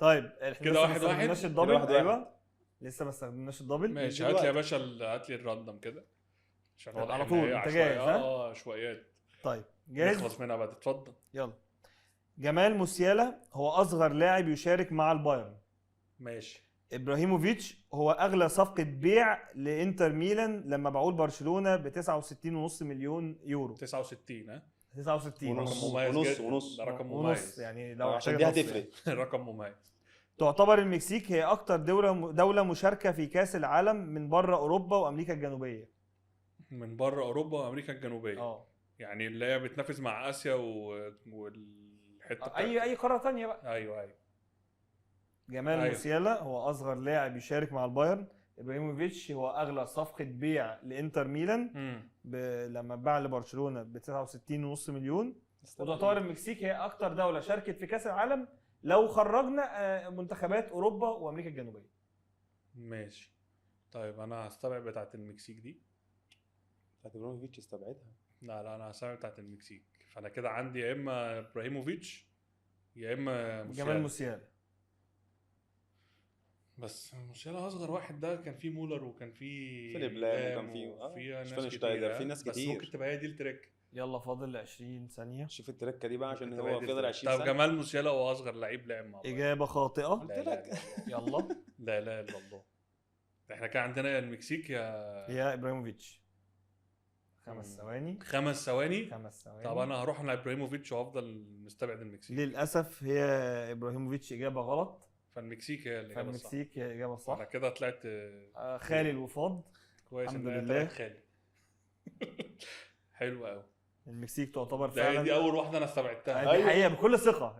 طيب احنا كده لسه ما واحد واحد. استخدمناش كده الدبل. واحد واحد. ايوه لسه ما استخدمناش الدبل. ماشي، هات لي يا باشا هات لي الراندم كده عشان طب واضح على ان طول هي انت عشوائيه. جاهز؟ ها عشوائيات. طيب نخلص جاهز. منها بعد. اتفضل. يلا. جمال موسيالا هو اصغر لاعب يشارك مع البايرن. ماشي. ابراهيموفيتش هو اغلى صفقة بيع لانتر ميلان لما باعوه لبرشلونة ب 69.5 مليون يورو. 69 ها 69 ونص. رقم مميز ونص جدا. ونص. ده رقم ونص مميز يعني لو عشان احتاجت دي نص هتفرق. يعني. رقم مميز. تعتبر المكسيك هي اكتر دولة مشاركة في كأس العالم من بره اوروبا وامريكا الجنوبية. من بره اوروبا وامريكا الجنوبيه. اه يعني اللي هي بتنافس مع اسيا والحته بتاعت اي قارة تانية بقى. ايوه. جمال أيوة. موسيالا هو اصغر لاعب يشارك مع البايرن. ابراهيموفيتش هو اغلى صفقة بيع لانتر ميلان لما باع لبرشلونة ب 69.5 مليون. وتعتبر المكسيك هي اكتر دولة شاركت في كأس العالم لو خرجنا منتخبات اوروبا وامريكا الجنوبية. ماشي. طيب انا هستبعد بتاعت المكسيك دي. بتاعت ابراهيموفيتش استبعدها. لا انا هستبعد بتاعت المكسيك. فانا كده عندي يا اما ابراهيموفيتش يا اما جمال موسيالا. بس موسيالا اصغر واحد. ده كان فيه مولر وكان فيه فيليب لام وكان فيه ناس شفاينشتايجر، كتير. في ناس بس كتير. ممكن تبقى هي دي التريك. يلا فاضل 20 ثانية. شوف التركه دي بقى عشان ممكن تبقى هو هي دي فضل التريك. 20 طب سنه. جمال موسيالا هو اصغر لعيب لعب مع بعض. إجابة خاطئة. قلت لا لك. يلا. لا اله الا الله. احنا كان عندنا يا المكسيك يا إبراهيموفيتش. 5 ثواني. 5 ثواني. 5 ثواني. طب انا هروح على ابراهيموفيتش وافضل مستبعد المكسيك. للأسف هي إبراهيموفيتش إجابة غلط. فالمكسيك هي الاجابه الصح. فالمكسيك هي إجابة صح. انا كده طلعت خالي الوفاض. كويس الحمد ان انا لله. طلعت خالي. حلو قوي. المكسيك تعتبر ده فعلا دي اول واحده انا استبعدتها. دي حقيقة بكل ثقة.